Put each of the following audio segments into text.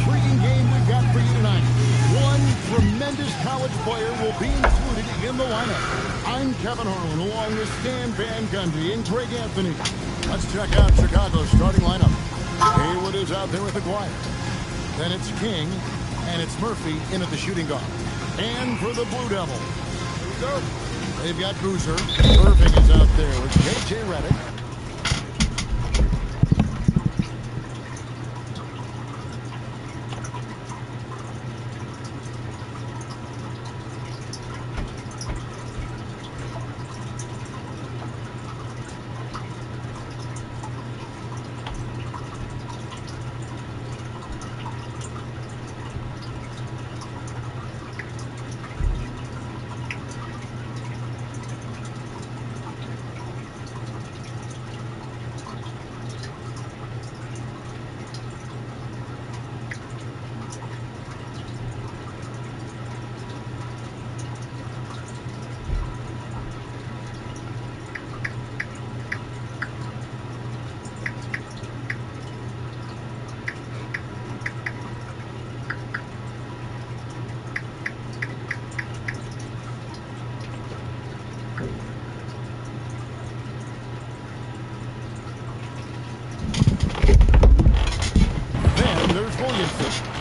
intriguing game we've got for you tonight. One tremendous college player will be included in the lineup. I'm Kevin Harlan along with Stan Van Gundy and Greg Anthony. Let's check out Chicago's starting lineup. Haywood is out there with Aguirre. Then it's King, and it's Murphy in at the shooting guard. And for the Blue Devils, they've got Boozer. Irving is out there with J.J. Redick.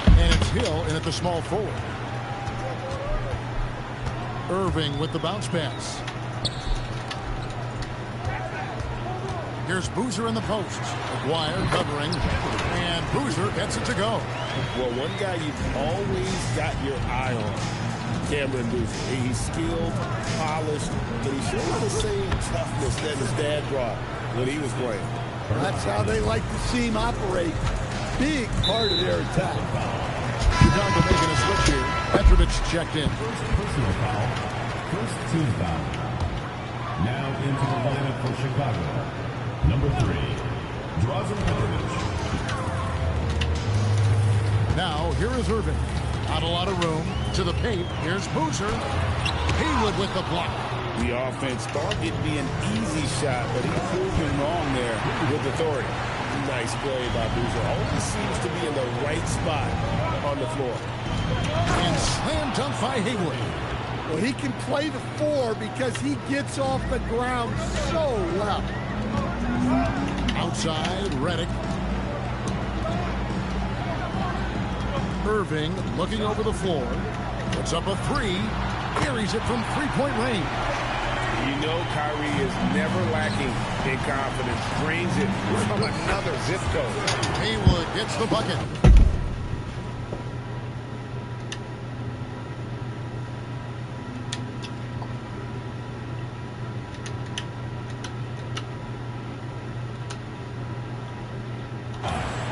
And it's Hill in at the small forward. Irving with the bounce pass. Here's Boozer in the post. Aguirre covering. And Boozer gets it to go. Well, one guy you've always got your eye on, Cameron Boozer. He's skilled, polished, but he shows the same toughness that his dad brought when he was playing. That's how they like to see him operate. Big part of their attack. Chicago making a switch here. Petrovic checked in. First personal foul. First team foul. Now into the lineup for Chicago. Number 3, Drazen Petrovic. Now, here is Irving. Not a lot of room. To the paint. Here's Boozer. Haywood with the block. The offense thought it'd be an easy shot, but he proved him wrong there with authority. Nice play by Boozer. Always seems to be in the right spot on the floor. And slam dunk by Haywood. Well, he can play the 4 because he gets off the ground so well. Outside, Redick. Irving looking over the floor. Puts up a 3. Carries it from three-point range. You know Kyrie is never lacking in confidence. Drains it from another zip code. Haywood gets the bucket.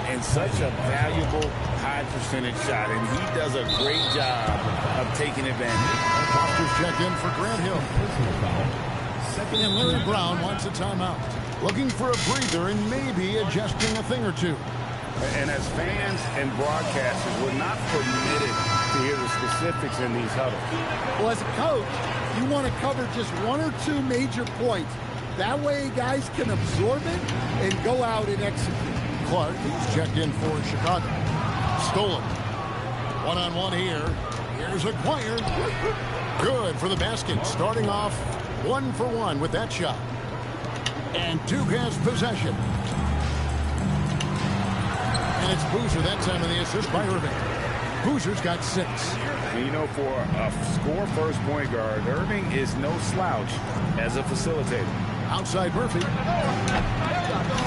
And such a valuable high percentage shot, and he does a great job of taking advantage. Doctors check in for Grant Hill. And Larry Brown wants a timeout. Looking for a breather and maybe adjusting a thing or two. And as fans and broadcasters, we're not permitted to hear the specifics in these huddles. Well, as a coach, you want to cover just 1 or 2 major points. That way guys can absorb it and go out and execute. Clark, he's checked in for Chicago. Stolen. One-on-one here. Here's Aguirre. Good for the basket. Starting off 1 for 1 with that shot. And Duke has possession. And it's Boozer that time in the assist by Irving. Boozer's got 6. And you know, for a score-first point guard, Irving is no slouch as a facilitator. Outside Murphy.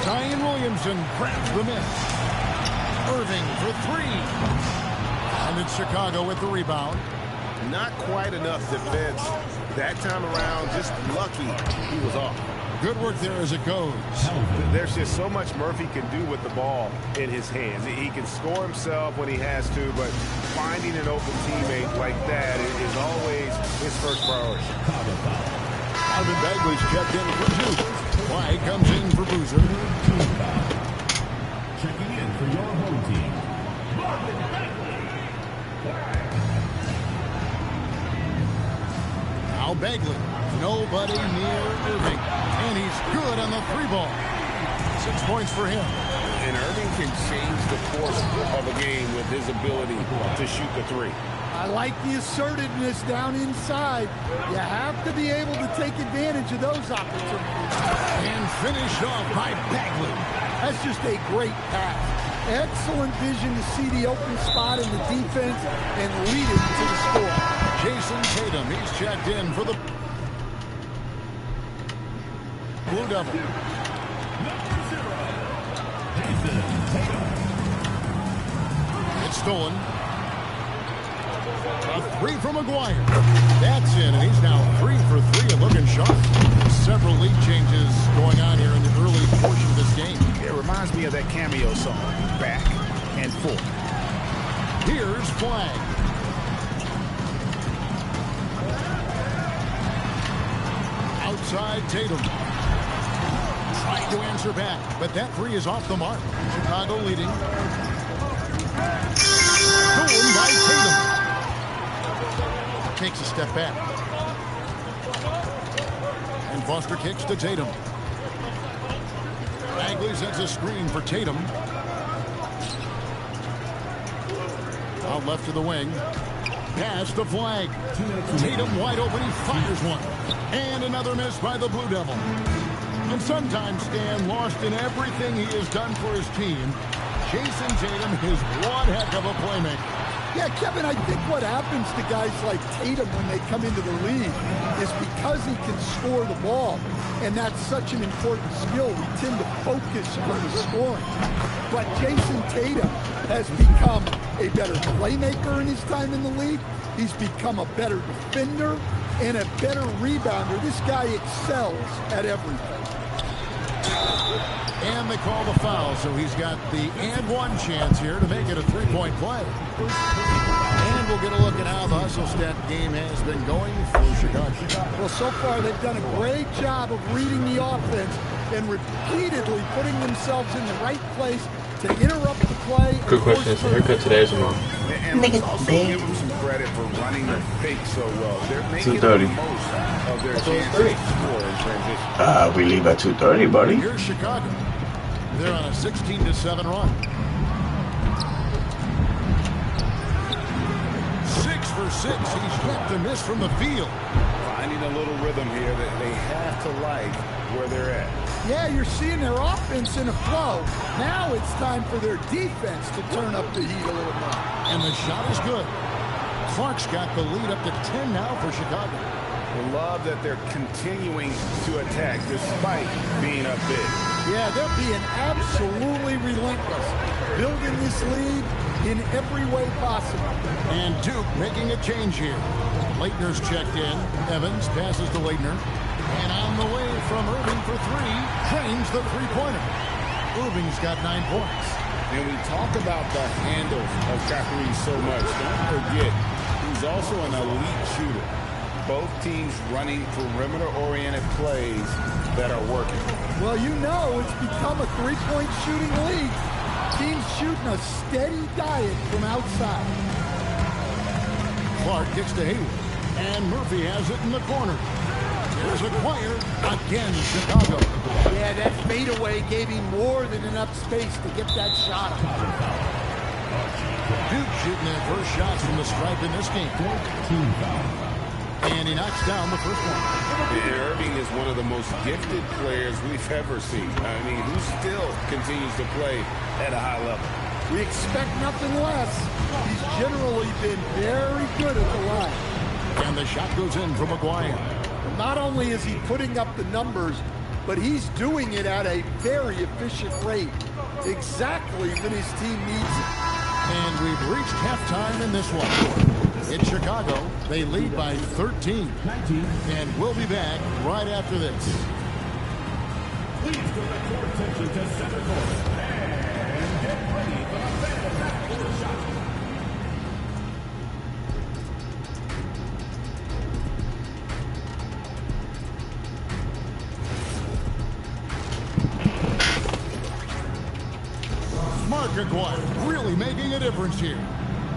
Zion Williamson grabs the miss. Irving for 3. And it's Chicago with the rebound. Not quite enough defense that time around. Just lucky he was off. Good work there as it goes. There's just so much Murphy can do with the ball in his hands. He can score himself when he has to, but finding an open teammate like that is always his first priority. Alvin Bagley's checked in for 2. White comes in for Boozer. Checking in for your home team, Marvin Bagley. Now Bagley. Nobody near Irving. And he's good on the 3 ball. 6 points for him. And Irving can change the course of a game with his ability to shoot the three. I like the assertiveness down inside. You have to be able to take advantage of those opportunities. And finished off by Bagley. That's just a great pass. Excellent vision to see the open spot in the defense and lead it to the score. Jason Tatum, he's checked in for the Blue Devil. It's stolen. A three from McGuire. That's in, and he's now 3 for 3 and looking sharp. Several lead changes going on here in the early portion of this game. It reminds me of that cameo song, Back and Forth. Here's Flag. Outside Tatum. Trying to answer back, but that three is off the mark. Chicago leading. Stolen by Tatum. Takes a step back. And Foster kicks to Tatum. Bagley sets a screen for Tatum. Out left to the wing. Pass to Flag. Tatum wide open. He fires one. And another miss by the Blue Devil. And sometimes, Stan, lost in everything he has done for his team, Jason Tatum is one heck of a playmaker. Yeah, Kevin, I think what happens to guys like Tatum when they come into the league is because he can score the ball, and that's such an important skill, we tend to focus on the scoring. But Jason Tatum has become a better playmaker in his time in the league. He's become a better defender and a better rebounder. This guy excels at everything. And they call the foul, so he's got the and one chance here to make it a three-point play. And we'll get a look at how the hustle stat game has been going for Chicago. Well, so far they've done a great job of reading the offense and repeatedly putting themselves in the right place to interrupt the play. Good question. Is the haircut today or tomorrow? And let's also give them some credit for running the fake so well. They're making the 2:30. most of their chances to score in transition. We leave at 2:30, buddy. Here's Chicago. They're on a 16-7 run. 6 for 6. He's yet to miss from the field. Finding a little rhythm here that they have to like where they're at. Yeah, you're seeing their offense in a flow. Now it's time for their defense to turn up the heat a little more. And the shot is good. Clark's got the lead up to 10 now for Chicago. I love that they're continuing to attack despite being up big. Yeah, they're being absolutely relentless, building this lead in every way possible. And Duke making a change here. Leitner's checked in. Evans passes to Leitner. And on the way from Irving for three, drains the three-pointer. Irving's got 9 points. And we talk about the handles of Kyrie so much. Don't forget, he's also an elite shooter. Both teams running perimeter-oriented plays that are working. Well, you know it's become a three-point shooting league. Teams shooting a steady diet from outside. Clark kicks to Hayward. And Murphy has it in the corner. Here's Acquire. Again, Chicago. Yeah, that fadeaway gave him more than enough space to get that shot up. Duke shooting their first shots from the stripe in this game. And he knocks down the first one. Irving is one of the most gifted players we've ever seen. I mean, who still continues to play at a high level. We expect nothing less. He's generally been very good at the line. And the shot goes in from McGuire. Not only is he putting up the numbers, but he's doing it at a very efficient rate. Exactly when his team needs it. And we've reached halftime in this one. In Chicago, they lead by 13. And we'll be back right after this. Please direct your attention to center court and get ready for the Phantom backcourt shot. Mark Aguirre really making a difference here.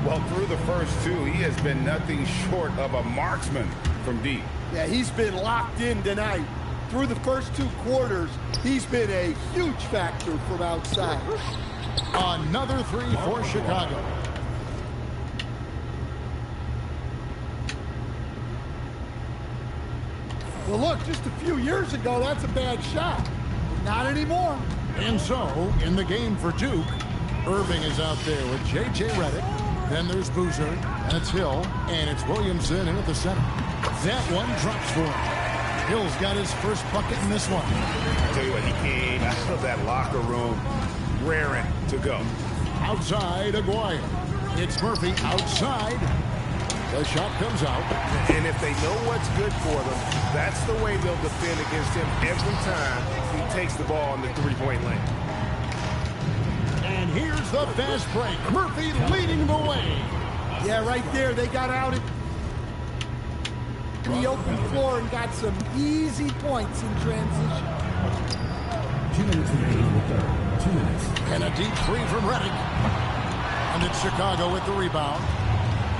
Well, through the first two, he has been nothing short of a marksman from deep. Yeah, he's been locked in tonight. through the first 2 quarters, he's been a huge factor from outside. Another 3 for Chicago. Well, look, just a few years ago, that's a bad shot. Not anymore. And so, in the game for Duke, Irving is out there with J.J. Redick. Then there's Boozer, and it's Hill, and it's Williamson in at the center. That one drops for him. Hill's got his first bucket in this one. I tell you what, he came out of that locker room raring to go. Outside, Aguirre. It's Murphy outside. The shot comes out. And if they know what's good for them, that's the way they'll defend against him every time he takes the ball in the three-point lane. And here's the fast break. Murphy leading the way. Yeah, right there, they got out in the open floor and got some easy points in transition. 2 minutes remaining in the third. 2 minutes. And a deep 3 from Redick. And it's Chicago with the rebound.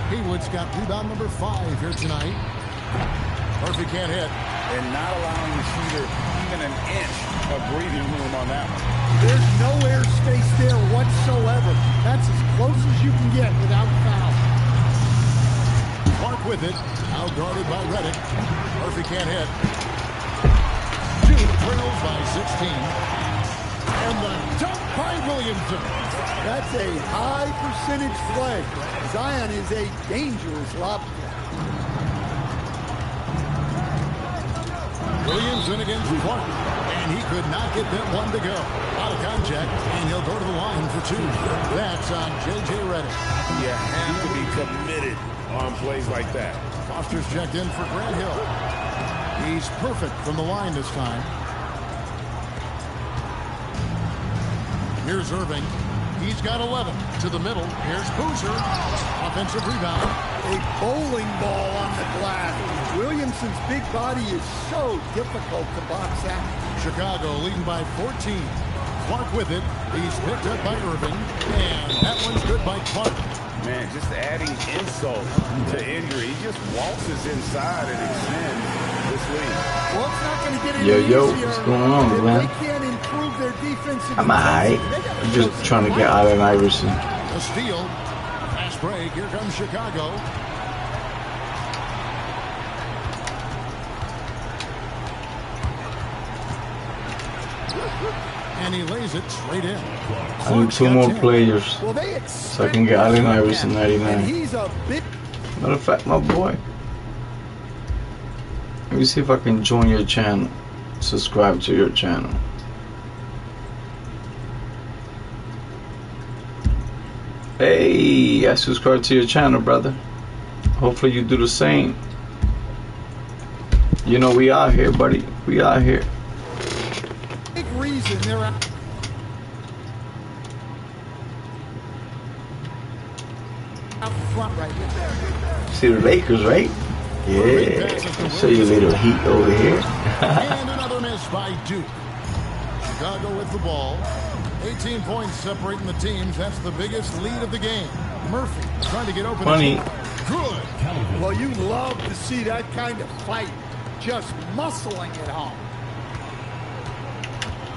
Haywood's got rebound number 5 here tonight. Murphy can't hit. And not allowing the shooter even an inch of breathing room on that one. There's no air space there whatsoever. That's as close as you can get without foul. Clark with it. Out guarded by Redick. Murphy can't hit. Duke trails by 16. And the dunk by Williamson. That's a high percentage play. Zion is a dangerous lob threat. Williamson against Clark. And he could not get that one to go. Out of contact, and he'll go to the line for 2. That's on J.J. Redick. You have to be committed on plays like that. Foster's checked in for Grant Hill. He's perfect from the line this time. Here's Irving. He's got 11 to the middle. Here's Boozer. Offensive rebound. A bowling ball on the glass. Williamson's big body is so difficult to box out. Chicago leading by 14. Clark with it. He's picked up by Irving. And that one's good by Clark. Man, just adding insult to injury. He just waltzes inside and extends this lead. Well, it's not going to get any Yo, easier. what's going on, If man? they can't improve their defensive I'm alright. I'm just trying to get Allen Iverson. A steal. Fast break. Here comes Chicago. And he lays it straight in. I need 2 more players Well, they so I can get Allen Iverson and 99. he's a bit. Matter of fact, my boy. Let me see if I can join your channel. Subscribe to your channel. Hey, I subscribe to your channel, brother. Hopefully you do the same. You know we out here, buddy. We out here. Big reason they're out. Out front right now. See the Lakers, right? Yeah. I'll show you a little heat over here. And another miss by Duke. Chicago with the ball. 18 points separating the teams. That's the biggest lead of the game. Murphy trying to get open. Funny. Good. Well, you love to see that kind of fight. Just muscling it home.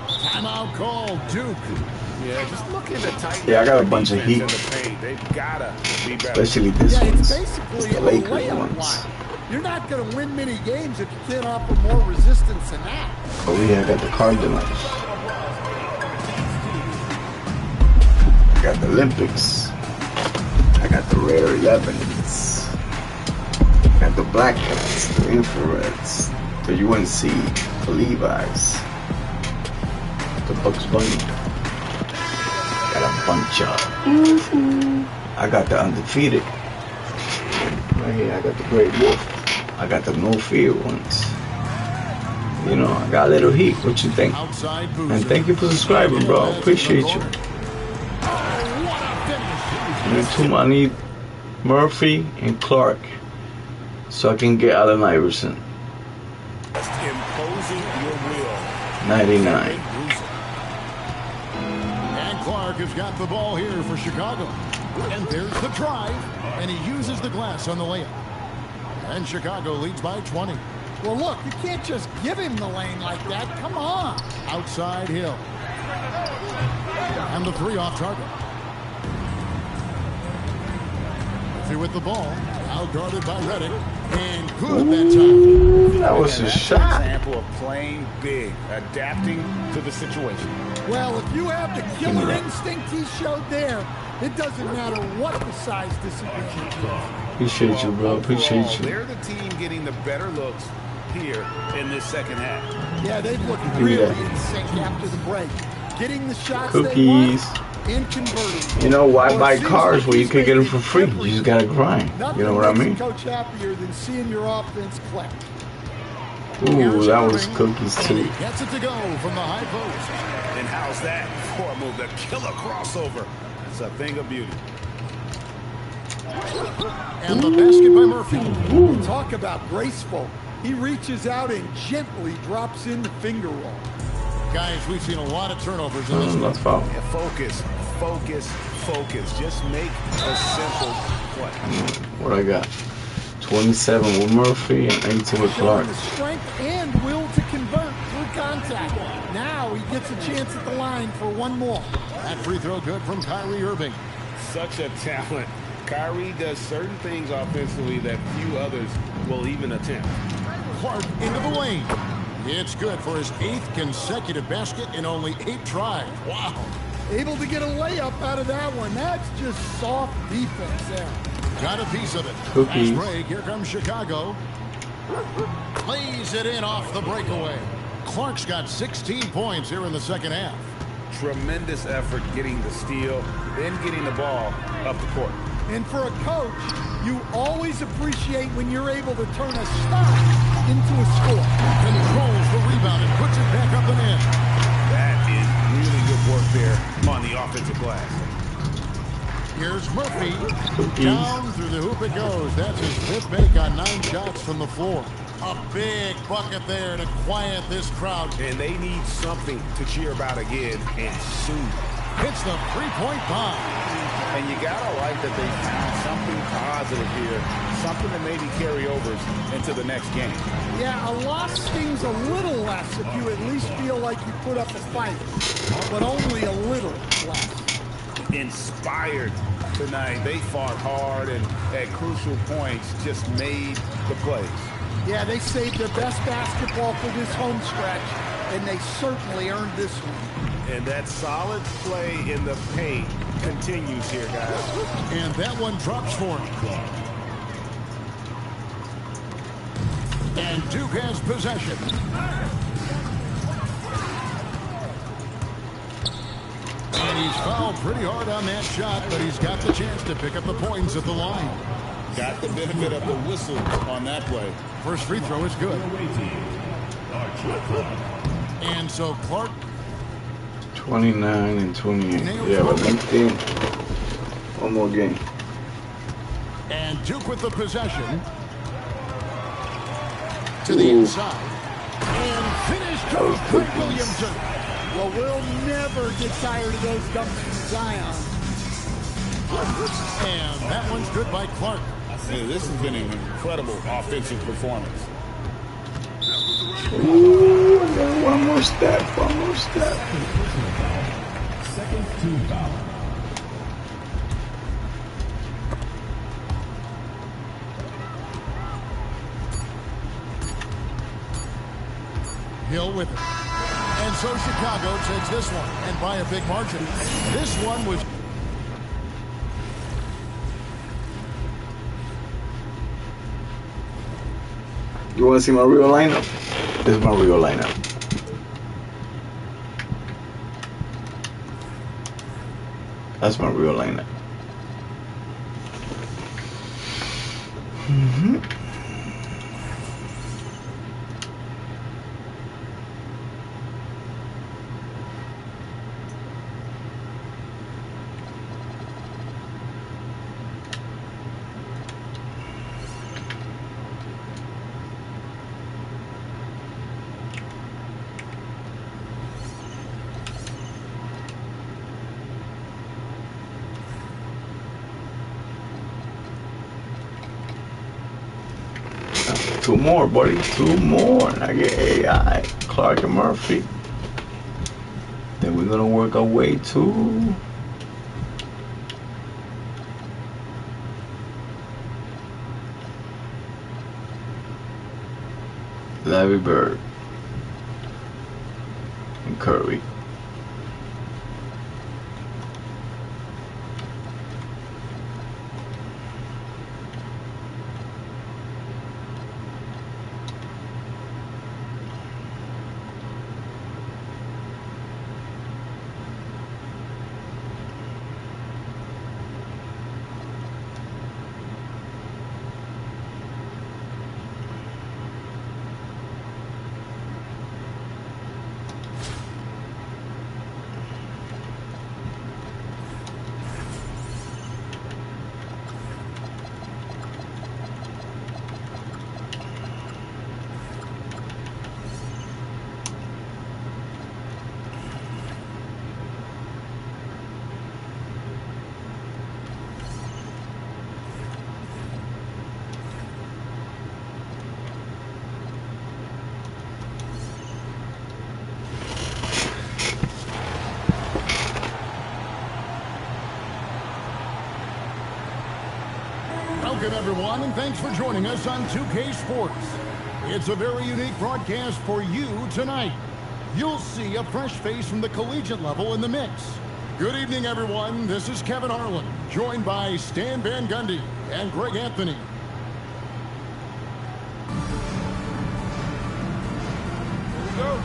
Timeout call, Duke. Yeah, just looking to tighten Yeah, I got a up bunch of defense heat. in the paint. They've gotta be better. Especially this Yeah, one. it's basically The a Lakers layup ones. line. You're not going to win many games if you can't offer more resistance than that. Oh yeah, I got the Cardinals. I got the Olympics. I got the Rare 11s. I got the Black Cats, the Infrareds, the UNC, the Levi's, the Bugs Bunny. Got a bunch of. I got the Undefeated. Right here, I got the Great Wolf. I got the No Fear ones. You know, I got a little heat. What you think? Outside Boozer. And thank you for subscribing, bro. Appreciate you. I need Murphy and Clark so I can get Allen Iverson. Just imposing your will. 99. And Clark has got the ball here for Chicago. And there's the drive. And he uses the glass on the layup. And Chicago leads by 20. Well, look, you can't just give him the lane like that. Come on. Outside Hill. And the 3 off target. Murphy with the ball. Out guarded by Reddick. And good that time. That was a That's shot. an example of playing big, adapting to the situation. Well, if you have the killer instinct he showed there, it doesn't matter what the size disadvantage is. Appreciate you, bro. Appreciate Overall, you. they're the team getting the better looks here in this second half. Yeah, they've looked Give me really that. in sync after the break. Getting the shots Cookies. they want and converting. You know, why Well, it buy seems cars like where you he's can get them making for free? every You just gotta grind. Nothing You know what I makes a mean? coach happier than seeing your offense click. Ooh, that was cookies And too. he gets it to go from the high post. And how's that for a move? The killer crossover. It's a thing of beauty. And the basket by Murphy. Talk about graceful. He reaches out and gently drops in the finger roll. Guys, we've seen a lot of turnovers in this one. That's foul. Yeah, focus, focus, focus. Just make a simple play. What I got? 27 with Murphy and 18 with Showing Clark. the strength and will to convert through contact. Now he gets a chance at the line for one more. That free throw good from Kyrie Irving. Such a talent. Kyrie does certain things offensively that few others will even attempt. Clark into the lane. It's good for his 8th consecutive basket in only 8 tries. Wow. Able to get a layup out of that one. That's just soft defense there. Got a piece of it. Cookies. Fast break. Here comes Chicago. Plays it in off the breakaway. Clark's got 16 points here in the second half. Tremendous effort getting the steal, then getting the ball up the court. And for a coach, you always appreciate when you're able to turn a stop into a score. Controls the rebound and puts it back up and in. That is really good work there on the offensive glass. Here's Murphy. Cookies. Down through the hoop it goes. That's his 5th make on 9 shots from the floor. A big bucket there to quiet this crowd. And they need something to cheer about again, and soon. Hits the 3-point bomb. And you gotta like that they found something positive here, something that maybe carry overs into the next game. Yeah, a loss stings a little less if you at least feel like you put up a fight, but only a little less. Inspired tonight. They fought hard and at crucial points just made the plays. Yeah, they saved their best basketball for this home stretch, and they certainly earned this one. And that solid play in the paint continues here, guys. And that one drops for him. And Duke has possession. And he's fouled pretty hard on that shot, but he's got the chance to pick up the points at the line. Got the benefit of the whistle on that play. First free throw is good. And so Clark 29 and 28. Yeah, but LinkedIn. One more game. and Duke with the possession. To the inside. And finished off by Williamson. Well, we'll never get tired of those dunks from Zion. And that one's good by Clark. Hey, this has been an incredible offensive performance. Ooh, I got one more step, one more step. Second team foul. Hill with it. And so Chicago takes this one, and by a big margin. This one was... You want to see my real lineup? This is my real lineup. That's my real lineup. 2 more, buddy. 2 more. And I get AI, Clark and Murphy. Then we're gonna work our way to Larry Bird and Curry. Welcome, everyone, and thanks for joining us on 2K Sports. It's a very unique broadcast for you tonight. You'll see a fresh face from the collegiate level in the mix. Good evening, everyone. This is Kevin Harlan, joined by Stan Van Gundy and Greg Anthony. Here we go.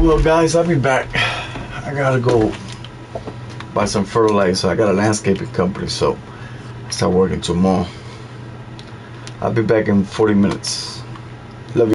Well, guys, I'll be back. I gotta go buy some fertilizer. I got a landscaping company, so I start working tomorrow. I'll be back in 40 minutes.